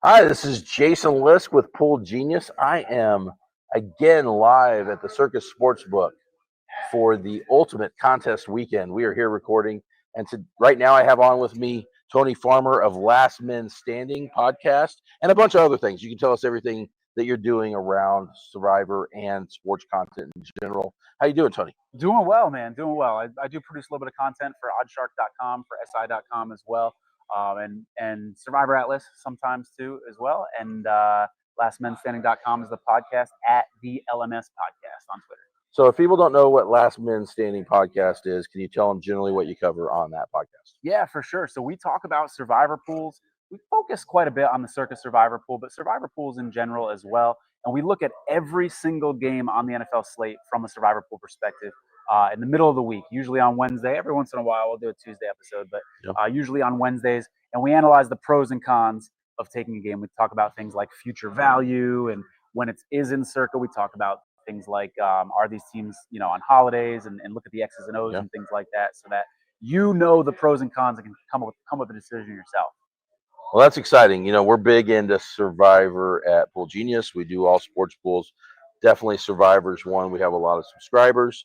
Hi, this is Jason Lisk with Pool Genius. I am again live at the Circa Sportsbook for the Ultimate Contest Weekend. We are here recording, and right now I have on with me Tony Farmer of Last Men Standing podcast and a bunch of other things. You can tell us everything that you're doing around Survivor and sports content in general. How you doing, Tony? Doing well, man. Doing well. I do produce a little bit of content for oddshark.com, for si.com as well, and Survivor Atlas sometimes too as well. And lastmenstanding.com is the podcast at the LMS podcast on Twitter. So if people don't know what Last Men Standing podcast is, can you tell them generally what you cover on that podcast? Yeah, for sure. So we talk about Survivor pools. We focus quite a bit on the Circa Survivor pool, but Survivor pools in general as well. And we look at every single game on the NFL slate from a Survivor pool perspective in the middle of the week, usually on Wednesday. Every once in a while, we'll do a Tuesday episode, but usually on Wednesdays. And we analyze the pros and cons of taking a game. We talk about things like future value, and when it is in Circa, we talk about things like are these teams, on holidays, and look at the X's and O's and things like that, so that you know the pros and cons and can come up with a decision yourself. Well, that's exciting. We're big into Survivor at Pool Genius. We do all sports pools. Definitely Survivor's one. We have a lot of subscribers.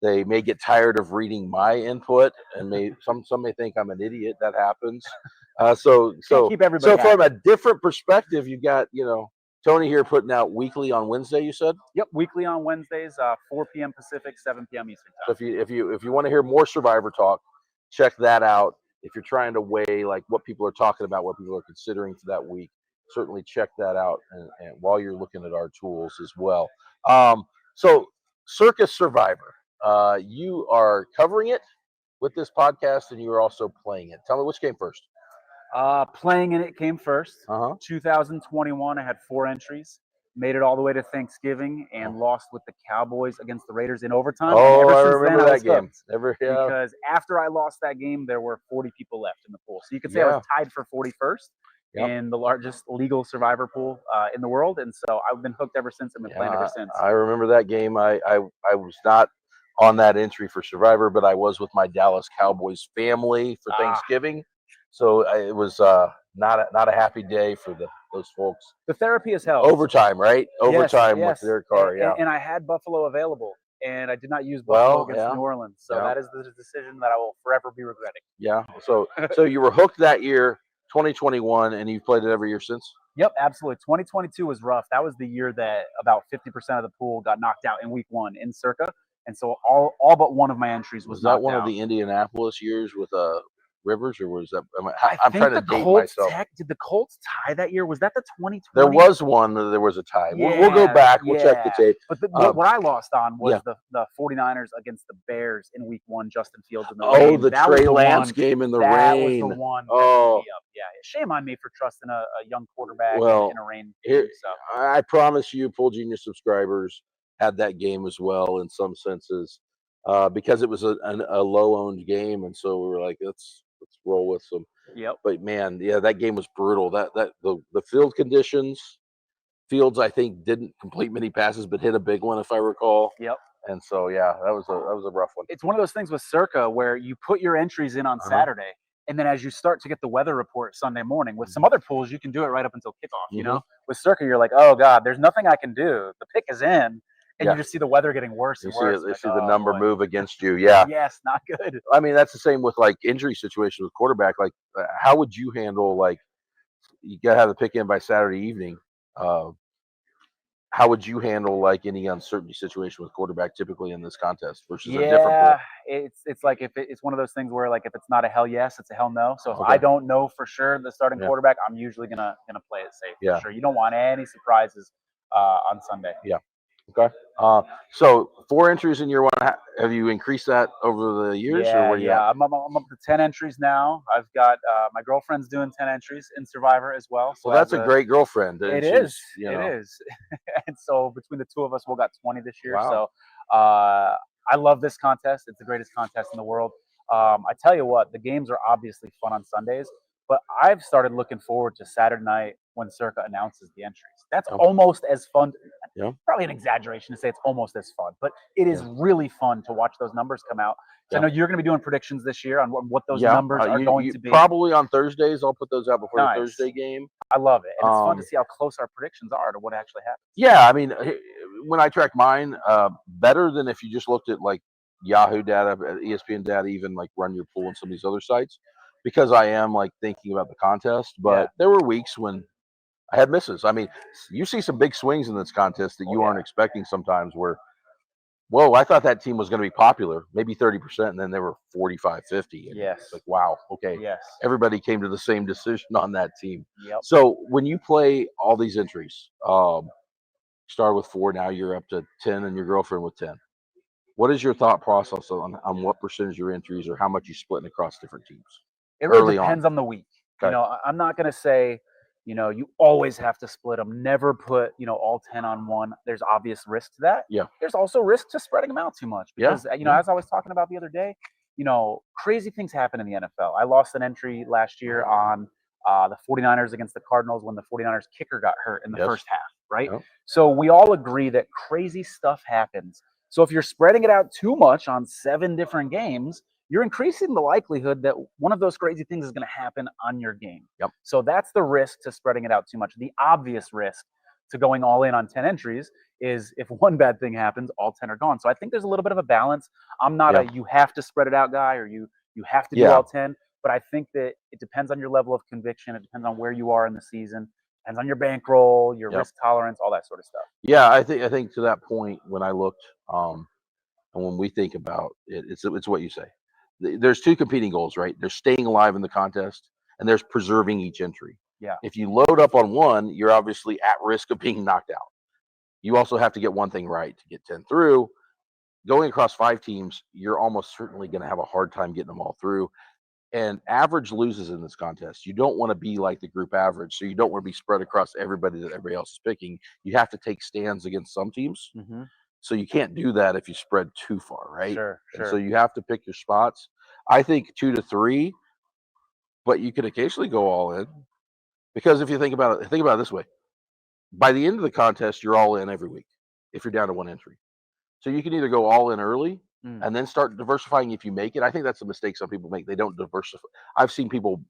They may get tired of reading my input, and some may think I'm an idiot. That happens. So from a different perspective, you've got Tony here putting out weekly on Wednesday. You said? Yep, weekly on Wednesdays, 4 p.m. Pacific, 7 p.m. Eastern time. So if you want to hear more Survivor talk, check that out. If you're trying to weigh like what people are talking about, what people are considering for that week, certainly check that out. And while you're looking at our tools as well. So Circa Survivor, you are covering it with this podcast, and you are also playing it. Tell me which came first. Playing in it came first. 2021, I had 4 entries. Made it all the way to Thanksgiving and lost with the Cowboys against the Raiders in overtime. Oh, I remember that game. Because after I lost that game, there were 40 people left in the pool. So you could say I was tied for 41st in the largest legal Survivor pool in the world. And so I've been hooked ever since. I've been playing ever since. I remember that game. I was not on that entry for Survivor, but I was with my Dallas Cowboys family for Thanksgiving. So it was not a happy day for those folks. The therapy has helped. Overtime, right? Overtime with their car, And I had Buffalo available, and I did not use Buffalo against New Orleans. So that is the decision that I will forever be regretting. Yeah. So you were hooked that year, 2021, and you've played it every year since? Yep, absolutely. 2022 was rough. That was the year that about 50% of the pool got knocked out in week 1 in Circa. And so all but one of my entries was knocked out. Was that one of the Indianapolis years with Rivers, or was that? I'm trying to date myself. Did the Colts tie that year? Was that the 2020? There was one. There was a tie. We'll go back. We'll check the tape. But what I lost on was the 49ers against the Bears in week 1. Justin Fields in the rain. Oh, the Trey Lance game in the rain. That was the one. Oh, yeah. Shame on me for trusting a young quarterback in a rain game. So I promise you, Pool Genius subscribers had that game as well in some senses, because it was a low-owned game, and so we were like, let's roll with some. Yep. But man, that game was brutal. The field conditions, Fields I think didn't complete many passes, but hit a big one if I recall. Yep. And so that was a rough one. It's one of those things with Circa where you put your entries in on Saturday, and then as you start to get the weather report Sunday morning, with some other pools you can do it right up until kickoff. With Circa, you're like, oh god, there's nothing I can do. The pick is in. And you just see the weather getting worse and worse. You see the number move against you. Yeah. Yes, not good. I mean, that's the same with like injury situations with quarterback. Like, how would you handle, like, you got to have the pick in by Saturday evening? How would you handle like any uncertainty situation with quarterback typically in this contest versus a different pool? It's like it's one of those things where like if it's not a hell yes, it's a hell no. So if I don't know for sure the starting quarterback, I'm usually gonna play it safe. For sure. You don't want any surprises on Sunday. Yeah. Okay. So 4 entries in year 1. Have you increased that over the years? I'm up to 10 entries now. I've got my girlfriend's doing 10 entries in Survivor as well. So that's a great girlfriend. It is. And so between the two of us, we'll got 20 this year. Wow. So I love this contest. It's the greatest contest in the world. I tell you what, the games are obviously fun on Sundays, but I've started looking forward to Saturday night when Circa announces the entries. That's Yep. almost as fun. Yeah. Probably an exaggeration to say it's almost as fun, but it is really fun to watch those numbers come out. So I know you're going to be doing predictions this year on what those numbers are going to be. Probably on Thursdays. I'll put those out before the Nice. Thursday game. I love it, and it's fun to see how close our predictions are to what actually happens. Yeah, I mean, when I track mine, better than if you just looked at like Yahoo data, ESPN data, even like Run Your Pool and some of these other sites, because I am like thinking about the contest. But there were weeks when I had misses. I mean, you see some big swings in this contest that you aren't expecting sometimes where, whoa, I thought that team was going to be popular, maybe 30%, and then they were 45, 50. And it's like, wow, okay. Yes. Everybody came to the same decision on that team. Yep. So when you play all these entries, start with 4, now you're up to 10, and your girlfriend with 10. What is your thought process on what percentage of your entries or how much you split across different teams? It really depends on the week. Okay. You know, I'm not going to say, you know, you always have to split them. Never put, you know, all 10 on one. There's obvious risk to that. Yeah. There's also risk to spreading them out too much because, you know, as I was talking about the other day, you know, crazy things happen in the NFL. I lost an entry last year on the 49ers against the Cardinals when the 49ers kicker got hurt in the first half, right? Yep. So we all agree that crazy stuff happens. So if you're spreading it out too much on 7 different games, you're increasing the likelihood that one of those crazy things is going to happen on your game. Yep. So that's the risk to spreading it out too much. The obvious risk to going all in on 10 entries is if one bad thing happens, all 10 are gone. So I think there's a little bit of a balance. I'm not a you have to spread it out guy or you have to do all 10, but I think that it depends on your level of conviction. It depends on where you are in the season. Depends on your bankroll, your risk tolerance, all that sort of stuff. Yeah, I think to that point when I looked, and when we think about it, it's what you say. There's 2 competing goals, right? There's staying alive in the contest, and there's preserving each entry. Yeah. If you load up on one, you're obviously at risk of being knocked out. You also have to get one thing right to get 10 through. Going across 5 teams, you're almost certainly going to have a hard time getting them all through. And average loses in this contest. You don't want to be like the group average, so you don't want to be spread across everybody that everybody else is picking. You have to take stands against some teams. Mm-hmm. So you can't do that if you spread too far, right? Sure. And so you have to pick your spots. I think 2 to 3, but you could occasionally go all in. Because if you think about it this way. By the end of the contest, you're all in every week if you're down to 1 entry. So you can either go all in early and then start diversifying if you make it. I think that's a mistake some people make. They don't diversify. I've seen people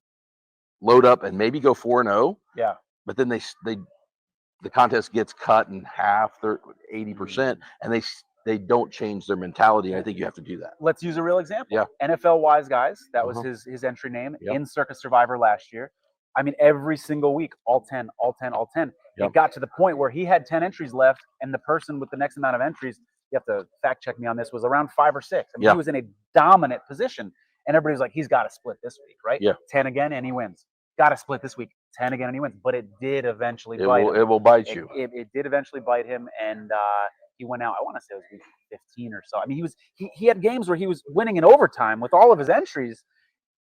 load up and maybe go 4-0. Yeah. But then the contest gets cut in half, 80%, and they don't change their mentality. And I think you have to do that. Let's use a real example. Yeah. NFL Wise Guys, that was his entry name in Circa Survivor last year. I mean, every single week, all 10, all 10, all 10. It got to the point where he had 10 entries left, and the person with the next amount of entries, you have to fact check me on this, was around 5 or 6. I mean, he was in a dominant position, and everybody's like, he's got to split this week, right? Yeah. 10 again, and he wins. Got to split this week. 10 again, and he wins. But it did eventually bite him. It will bite you. It did eventually bite him, and he went out. I want to say it was week 15 or so. I mean, he had games where he was winning in overtime with all of his entries,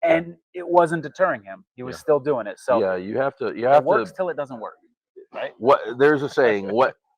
and it wasn't deterring him. He was still doing it. So yeah, you have to. It works till it doesn't work, right? There's a saying.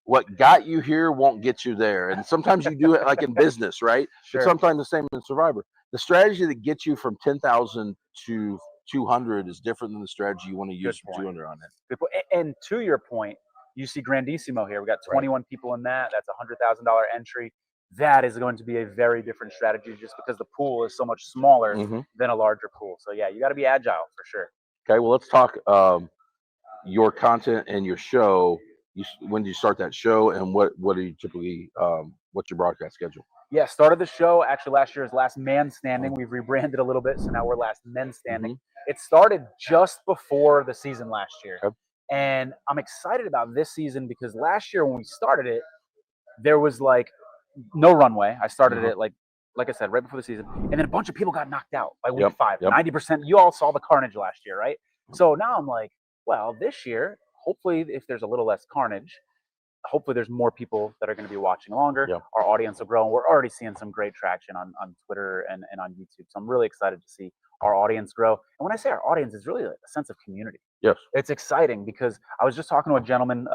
What got you here won't get you there, and sometimes you do it like in business, right? Sure. But sometimes the same in Survivor. The strategy that gets you from 10,000 to 200 is different than the strategy you want to use from 200 on it. And to your point, you see Grandissimo here. We got 21 people in that. That's $100,000 entry. That is going to be a very different strategy just because the pool is so much smaller than a larger pool. So yeah, you got to be agile for sure. Okay, well, let's talk your content and your show. When do you start that show, and what do you typically what's your broadcast schedule? Yeah, started the show actually last year as Last Man Standing. We've rebranded a little bit, so now we're Last Men Standing. It started just before the season last year. Okay. And I'm excited about this season because last year when we started it, there was like no runway. I started it like I said, right before the season. And then a bunch of people got knocked out by week 5. 90%. You all saw the carnage last year, right? So now I'm like, well, this year, hopefully if there's a little less carnage, hopefully there's more people that are going to be watching longer. Our audience will grow. And we're already seeing some great traction on Twitter and on YouTube. So I'm really excited to see our audience grow. And when I say our audience, it's really a sense of community. Yes. It's exciting because I was just talking to a gentleman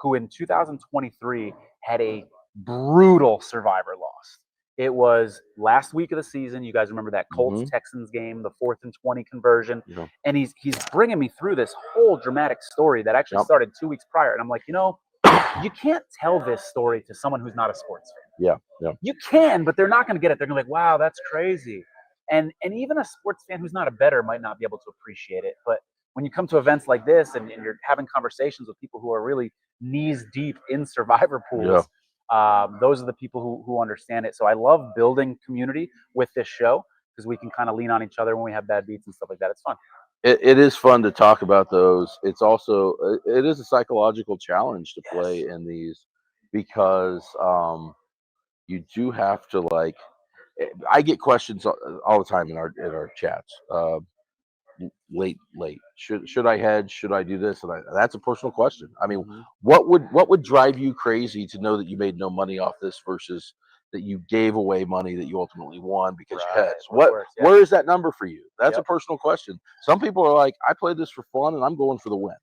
who in 2023 had a brutal Survivor loss. It was last week of the season. You guys remember that Colts Mhm. Texans game, the 4th and 20 conversion, Yeah. and he's bringing me through this whole dramatic story that actually Yep. started 2 weeks prior, and I'm like, you can't tell this story to someone who's not a sports fan. Yeah. Yeah. You can, but they're not going to get it. They're going to be like, wow, that's crazy. And even a sports fan who's not a bettor might not be able to appreciate it. But when you come to events like this and you're having conversations with people who are really knees deep in survivor Yeah. pools, those are the people who understand it. So I love building community with this show because we can kind of lean on each other when we have bad beats and stuff like that. It's fun. It is fun to talk about those. It's also it is a psychological challenge to play Yes. in these because you do have to like. I get questions all the time in our chats. Late. Should I hedge? Should I do this? And that's a personal question. I mean, Mhm. what would drive you crazy to know that you made no money off this versus that you gave away money that you ultimately won because you Right. hedged? What's worse? Yeah. Where is that number for you? That's a Yep. personal question. Some people are like, I played this for fun and I'm going for the win.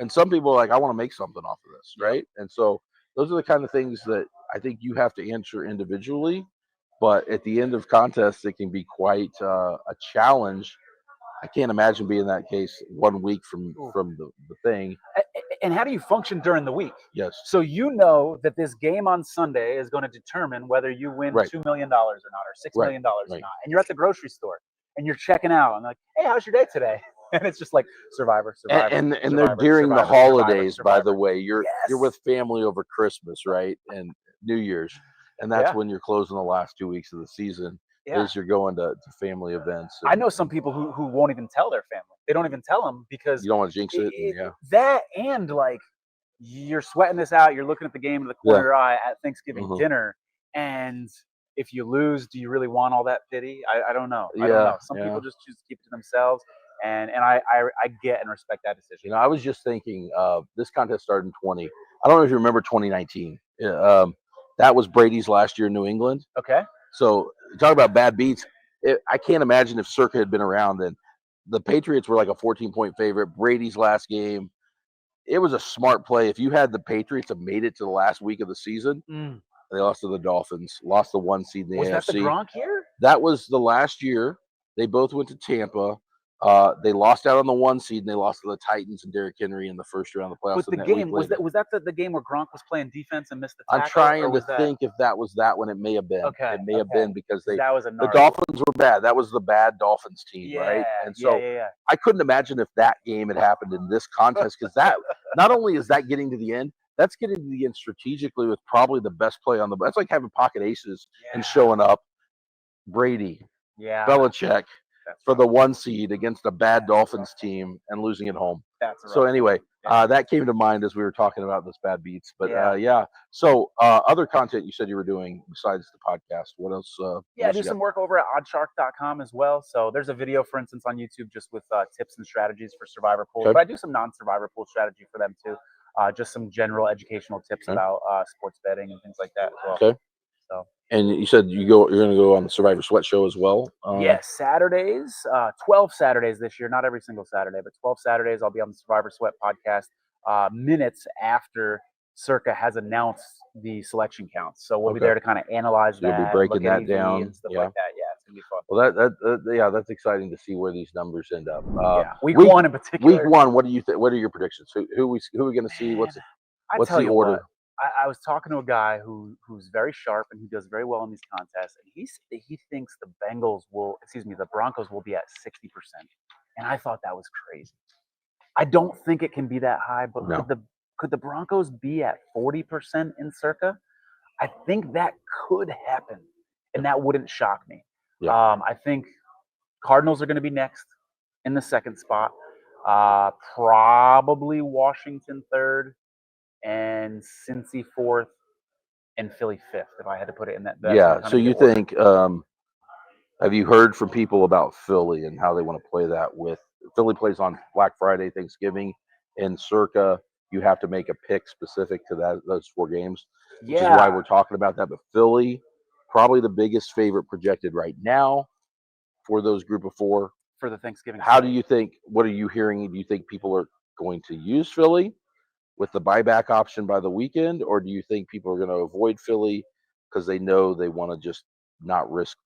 And some people are like, I want to make something off of this, Yep. right? And so those are the kind of things that I think you have to answer individually. But at the end of contests, it can be quite a challenge. I can't imagine being that case 1 week from Ooh. the thing. And how do you function during the week? Yes, So you know that this game on Sunday is going to determine whether you win right, $2 million or not, or $6 right, million or right. not. And you're at the grocery store and you're checking out. And like, hey, how's your day today? And it's just like Survivor, Survivor, And they're Survivor, during the Survivor, Survivor, holidays, by the Survivor. way. You're Yes. with family over Christmas, right, and New Year's, and that's Yeah. when you're closing the last 2 weeks of the season. Yeah. Is you're going to family events, I and know some people who won't even tell their family. They don't even tell them because you don't want to jinx it. And yeah, that and like you're sweating this out. You're looking at the game in the corner yeah, of your eye at Thanksgiving hmm dinner, and if you lose, do you really want all that pity? I don't know. I don't yeah, know. Some yeah. people just choose to keep it to themselves, and I get and respect that decision. I was just thinking, this contest started in 20. I don't know if you remember 2019. That was Brady's last year in New England. Okay. So talk about bad beats. I can't imagine if Circa had been around then. The Patriots were like a 14-point favorite. Brady's last game, it was a smart play. If you had the Patriots have made it to the last week of the season, Mm. they lost to the Dolphins, lost the 1 seed in the Was that the AFC. Gronk year? That was the last year. They both went to Tampa. They lost out on the 1 seed and they lost to the Titans and Derrick Henry in the first round of the playoffs. But the And that week game later, was that the game where Gronk was playing defense and missed the I'm tackle, or trying to was that think if that was that one. It may have been. okay? It may have Okay, been because 'cause that was a the gnarly. Dolphins were bad. That was the bad Dolphins team, right? Yeah, And yeah, so yeah, I couldn't imagine if that game had happened in this contest because that not only is that getting to the end, that's getting to the end strategically with probably the best play on the. That's like having pocket aces and yeah, showing up. Brady, yeah. Belichick That's for rough. the 1 seed against a bad Dolphins team and losing at home. That's a So rough. anyway, Yeah. that came to mind as we were talking about this bad beats. But Yeah. yeah. So other content you said you were doing besides the podcast. What else? Yeah, I What do else you some work over at oddshark.com as well. So there's a video, for instance, on YouTube just with tips and strategies for survivor pools. got? But Okay. I do some non-survivor pool strategy for them too. Just some general educational tips Okay. about sports betting and things like that as well. Okay. So And you said you're going to go on the Survivor Sweat show as well. yes, Saturdays, 12 Saturdays this year, not every single Saturday, but 12 Saturdays I'll be on the Survivor Sweat podcast minutes after Circa has announced the selection counts. So we'll be Okay. there to kind of analyze So you'll be that, breaking look at that EV down. and stuff Yeah. like that. Yeah, it's going to be fun. Well, yeah, that's exciting to see where these numbers end up. Yeah, week Week one in particular. week one. What do you think? What are your predictions? Who are we going to see? Man, I What's tell the you order? what, I was talking to a guy who's very sharp and who does very well in these contests, and he said that he thinks the Broncos will be at 60%, and I thought that was crazy. I don't think it can be that high, but No. could the Broncos be at 40% in Circa? I think that could happen, and that wouldn't shock me. Yeah. I think Cardinals are going to be next in the second spot. Probably Washington third, and Cincy fourth, and Philly fifth. If I had to put it in that's Yeah. kind So of the you order. think? Have you heard from people about Philly and how they want to play that? With Philly plays on Black Friday, Thanksgiving, and Circa, you have to make a pick specific to those 4 games, which is why Yeah, we're talking about that. But Philly, probably the biggest favorite projected right now for those group of 4. for the Thanksgiving. How do slate. you think? What are you hearing? Do you think people are going to use Philly with the buyback option by the weekend, or do you think people are going to avoid Philly because they know they want to just not risk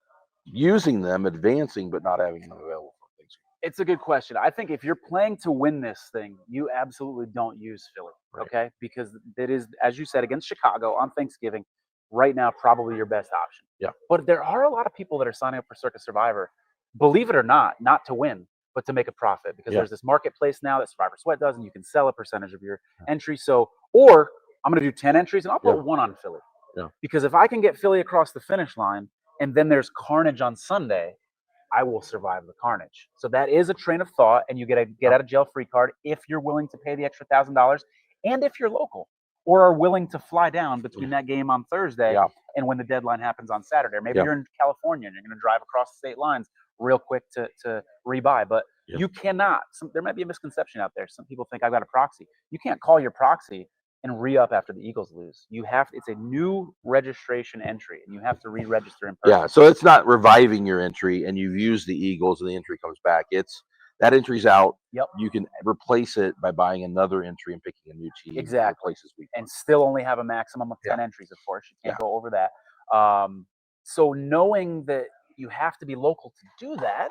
using them, advancing, but not having them available for things. It's a good question. I think if you're playing to win this thing, you absolutely don't use Philly, Right. okay? Because it is, as you said, against Chicago on Thanksgiving, right now, probably your best option. Yeah. But there are a lot of people that are signing up for Circa Survivor, believe it or not to win, but to make a profit. Because Yeah. there's this marketplace now that Survivor Sweat does, and you can sell a percentage of your entry. So, or I'm going to do 10 entries and I'll put one on Philly. Yeah. Because if I can get Philly across the finish line and then there's carnage on Sunday, I will survive the carnage. So that is a train of thought, and you get a get out of jail free card if you're willing to pay the extra $1,000, and if you're local or are willing to fly down between that game on Thursday and when the deadline happens on Saturday. Or maybe you're in California and you're going to drive across the state lines real quick to rebuy. But you cannot. There might be a misconception out there. Some people think I've got a proxy. You can't call your proxy and re-up after the Eagles lose. You have it's a new registration entry, and you have to re-register in person. Yeah, so it's not reviving your entry, and you've used the Eagles, and the entry comes back. It's that entry's out. Yep. You can replace it by buying another entry and picking a new team. Exactly. Replaces week and still only have a maximum of 10 entries, of course. You can't go over that. So knowing that you have to be local to do that,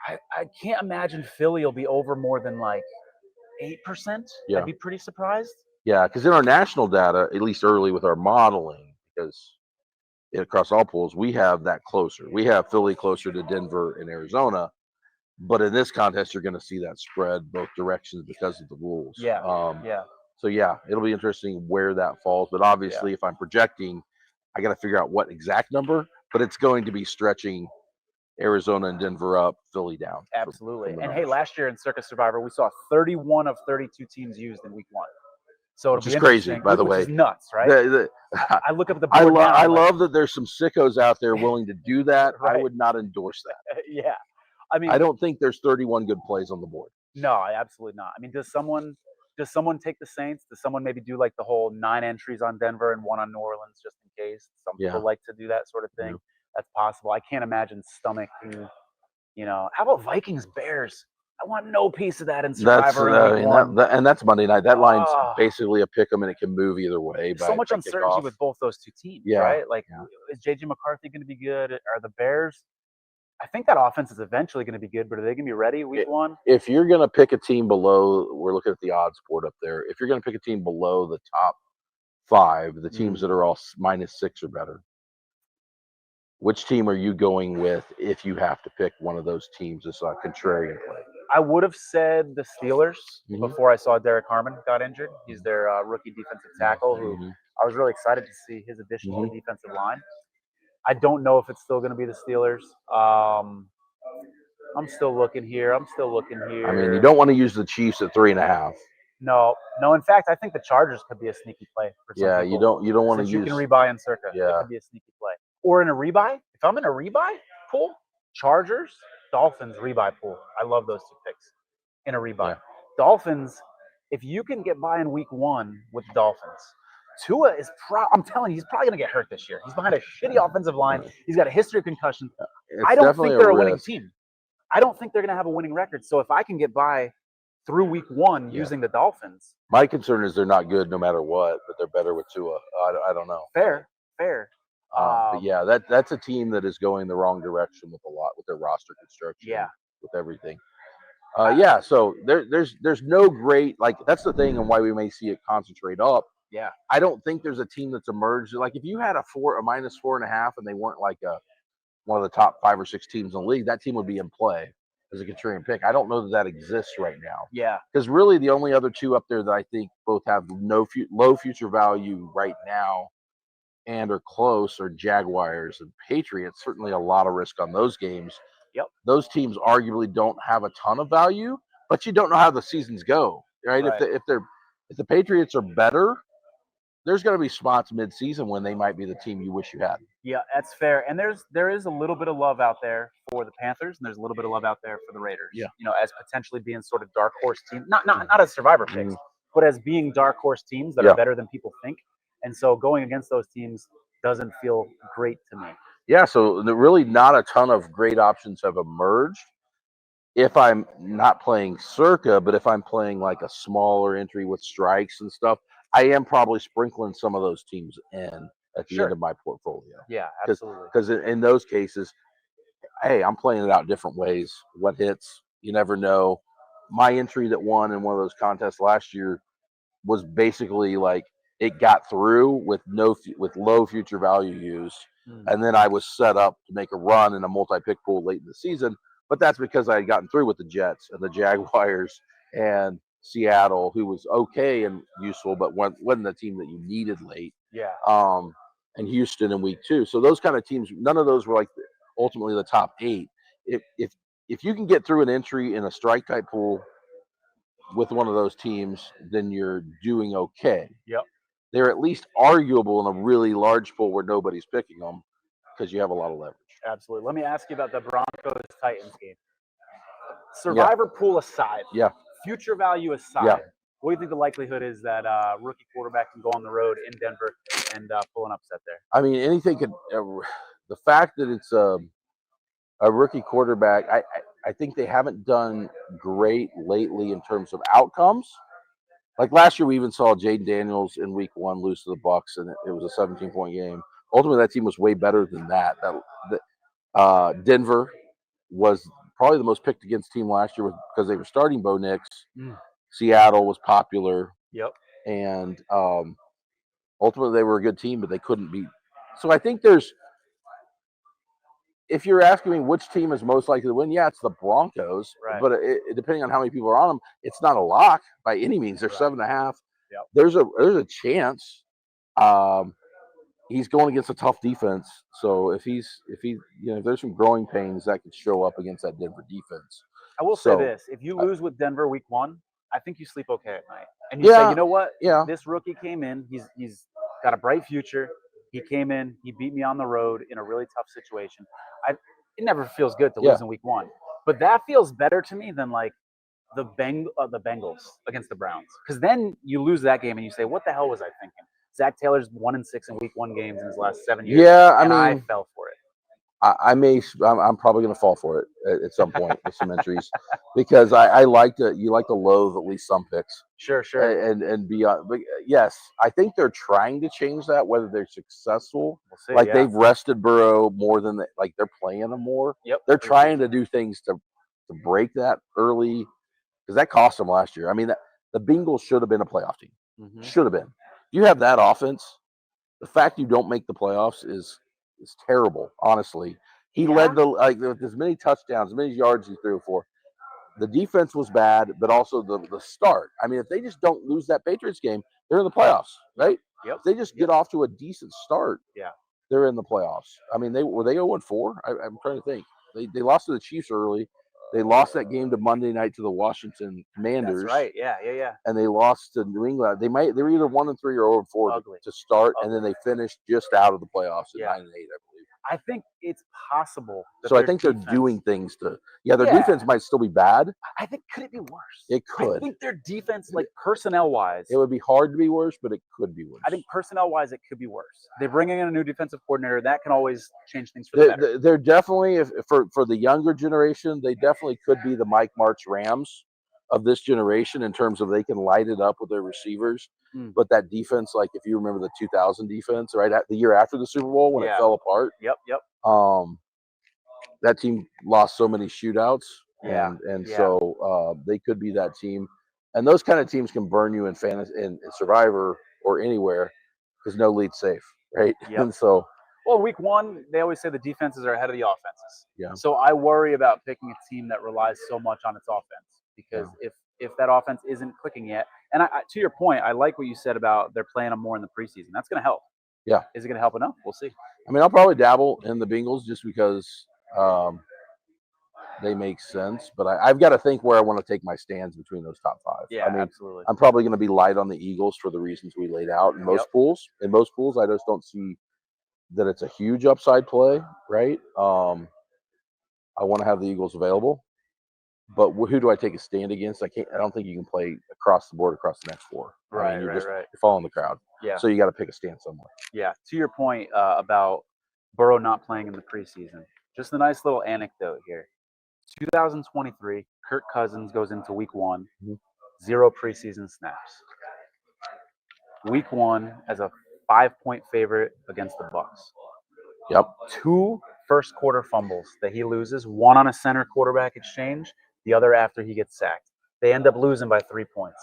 I can't imagine Philly will be over more than like 8%. Yeah. I'd be pretty surprised. Yeah, because in our national data, at least early with our modeling, because across all pools, we have that closer. We have Philly closer to Denver and Arizona, but in this contest, you're going to see that spread both directions because of the rules. Yeah. So yeah, it'll be interesting where that falls. But obviously, if I'm projecting, I got to figure out what exact number. But it's going to be stretching Arizona and Denver up, Philly down. Absolutely. And hey, last year in Circa Survivor, we saw 31 of 32 teams used in week one. So which is crazy, by the way. Which is nuts, right? I look up the board I love that there's some sickos out there willing to do that. Right. I would not endorse that. Yeah. I mean, I don't think there's 31 good plays on the board. No, absolutely not. I mean, does someone take the Saints? Does someone maybe do like the whole 9 entries on Denver and 1 on New Orleans just in case? Some people like to do that sort of thing. That's possible. I can't imagine stomaching, how about Vikings Bears? I want no piece of that in Survivor. And that's Monday night. That line's basically a pick 'em, and it can move either way. So much uncertainty with both those two teams, right? Like, is JJ McCarthy going to be good? Are the Bears? I think that offense is eventually going to be good, but are they going to be ready week one? If you're going to pick a team below, we're looking at the odds board up there. If you're going to pick a team below the top 5, the teams that are all -6 or better, which team are you going with if you have to pick one of those teams as a contrarian play? I would have said the Steelers before I saw Derek Harmon got injured. He's their rookie defensive tackle, who I was really excited to see his addition to the defensive line. I don't know if it's still going to be the Steelers. I'm still looking here. I mean, you don't want to use the Chiefs at 3.5. No. In fact, I think the Chargers could be a sneaky play for some people. You don't want to use. You can rebuy in Circa. It could be a sneaky play. Or in a rebuy. If I'm in a rebuy pool, Chargers, Dolphins rebuy pool. I love those 2 picks in a rebuy. Yeah. Dolphins, if you can get by in week 1 with the Dolphins, Tua is I'm telling you, he's probably going to get hurt this year. He's behind a shitty offensive line. He's got a history of concussions. I don't think they're a winning team. I don't think they're going to have a winning record. So if I can get by through week 1 using the Dolphins. My concern is they're not good no matter what, but they're better with Tua. I don't know. Fair. But yeah, that's a team that is going the wrong direction with their roster construction. Yeah. With everything. So there's no great, like, that's the thing and why we may see it concentrate up. Yeah. I don't think there's a team that's emerged. Like, if you had a -4.5 and they weren't like one of the top 5 or 6 teams in the league, that team would be in play as a contrarian pick. I don't know that exists right now. Yeah. Because really the only other 2 up there that I think both have low future value right now and are close are Jaguars and Patriots. Certainly a lot of risk on those games. Yep. Those teams arguably don't have a ton of value, but you don't know how the seasons go, right? If the Patriots are better, there's going to be spots mid-season when they might be the team you wish you had. Yeah, that's fair. And there is a little bit of love out there for the Panthers, and there's a little bit of love out there for the Raiders. Yeah. As potentially being sort of dark horse teams, not as survivor picks, but as being dark horse teams that are better than people think. And so going against those teams doesn't feel great to me. Yeah, so really not a ton of great options have emerged. If I'm not playing Circa, but if I'm playing like a smaller entry with strikes and stuff, I am probably sprinkling some of those teams in. at the Sure. end of my portfolio. Yeah, absolutely. Because in those cases, hey, I'm playing it out different ways. What hits? You never know. My entry that won in one of those contests last year was basically like it got through with with low future value use, and then I was set up to make a run in a multi-pick pool late in the season. But that's because I had gotten through with the Jets and the Jaguars and Seattle, who was okay and useful, but wasn't the team that you needed late. Yeah. And Houston in week 2. So those kind of teams, none of those were like ultimately the top 8. If you can get through an entry in a strike type pool with one of those teams, then you're doing okay. Yep. They're at least arguable in a really large pool where nobody's picking them because you have a lot of leverage. Absolutely. Let me ask you about the Broncos Titans game. Survivor pool aside, future value aside, what do you think the likelihood is that rookie quarterback can go on the road in Denver and pull an upset there? I mean, anything could. The fact that it's a rookie quarterback, I think they haven't done great lately in terms of outcomes. Like last year, we even saw Jaden Daniels in week 1 lose to the Bucs, and it was a 17-point game. Ultimately, that team was way better than that. Denver was probably the most picked against team last year because they were starting Bo Nix. Seattle was popular. Yep. And ultimately, they were a good team, but they couldn't beat. So I think if you're asking me which team is most likely to win, it's the Broncos. Right. But depending on how many people are on them, it's not a lock by any means. They're 7.5. Yep. There's a chance. He's going against a tough defense, so if there's some growing pains that could show up against that Denver defense. I will say this: if you lose with Denver week 1, I think you sleep okay at night, and you say, you know what? Yeah. This rookie came in. He's got a bright future. He came in. He beat me on the road in a really tough situation. It never feels good to lose in week 1, but that feels better to me than like the Bengals against the Browns, because then you lose that game and you say, what the hell was I thinking? Zach Taylor's 1-6 in week 1 games in his last 7 years. Yeah, I fell for it. I'm probably going to fall for it at some point with some entries because I like to loathe at least some picks. Sure. And beyond. But yes, I think they're trying to change that. Whether they're successful, we'll see, they've rested Burrow more than they're playing him more. Yep. They're trying to do things to break that early because that cost them last year. I mean, the Bengals should have been a playoff team. Should have been. You have that offense. The fact you don't make the playoffs is terrible, honestly. He led with as many touchdowns, as many yards he threw for. The defense was bad, but also the start. I mean, if they just don't lose that Patriots game, they're in the playoffs, right? Yep. If they just get off to a decent start, they're in the playoffs. I mean, were they 0-4? I'm trying to think. They lost to the Chiefs early. They lost that game to Monday night to the Washington Commanders. That's right. Yeah. And they lost to New England. They were either 1-3 or 0-4 to start, and then they finished just out of the playoffs at 9-8, I believe. I think it's possible. So I think they're doing things to. Their defense might still be bad. I think could it be worse? It could. I think their defense, like personnel-wise, it would be hard to be worse, but it could be worse. I think personnel-wise, it could be worse. They're bringing in a new defensive coordinator. That can always change things for the better. They're definitely, for the younger generation, they definitely could be the Mike Martz Rams of this generation in terms of they can light it up with their receivers. But that defense, like if you remember the 2000 defense, right at the year after the Super Bowl when it fell apart. Yep. That team lost so many shootouts. And Yeah. So they could be that team. And those kind of teams can burn you in fantasy, in Survivor or anywhere because no lead's safe, right? Yep. And so. Well, week 1, they always say the defenses are ahead of the offenses. Yeah. So I worry about picking a team that relies so much on its offense because if that offense isn't clicking yet, and to your point, I like what you said about they're playing them more in the preseason. That's going to help. Yeah. Is it going to help enough? We'll see. I mean, I'll probably dabble in the Bengals just because they make sense, but I've got to think where I want to take my stands between those top 5. Yeah, I mean, absolutely. I'm probably going to be light on the Eagles for the reasons we laid out in most pools. In most pools, I just don't see that it's a huge upside play, right? I want to have the Eagles available, but who do I take a stand against? I don't think you can play across the board across the next 4. Right, you're right. You're following the crowd. Yeah. So you got to pick a stand somewhere. Yeah. To your point about Burrow not playing in the preseason, just a nice little anecdote here. 2023, Kirk Cousins goes into week 1, 0 preseason snaps. Week 1, as a 5-point favorite against the Bucks. Yep. 2 first quarter fumbles that he loses, one on a center quarterback exchange, the other after he gets sacked. They end up losing by 3 points.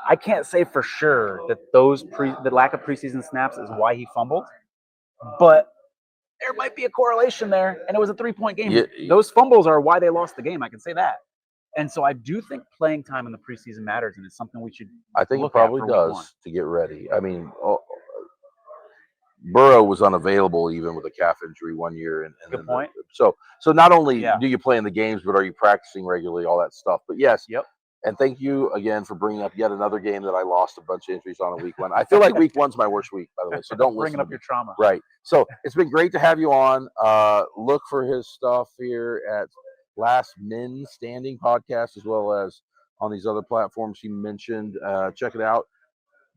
I can't say for sure that the lack of preseason snaps is why he fumbled, but there might be a correlation there, and it was a 3-point game. Yeah. Those fumbles are why they lost the game. I can say that. And so I do think playing time in the preseason matters, and it's something we should I think it look probably at for week one. does to get ready. I mean, Burrow was unavailable even with a calf injury one year, and Good point. So not only Yeah. do you play in the games, but are you practicing regularly? All that stuff. But yes. Yep. And thank you again for bringing up yet another game that I lost a bunch of injuries on in week one. I feel like week one's my worst week, by the way. So don't listen Bringing up your trauma. Right. So it's been great to have you on. Look for his stuff here at Last Men Standing podcast, as well as on these other platforms he mentioned. Check it out.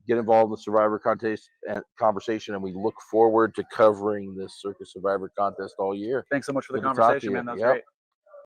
Get involved in the Survivor contest and conversation, and we look forward to covering this Circa Survivor contest all year. Thanks so much for the Good to talk to conversation, you. man. That was Yep. great.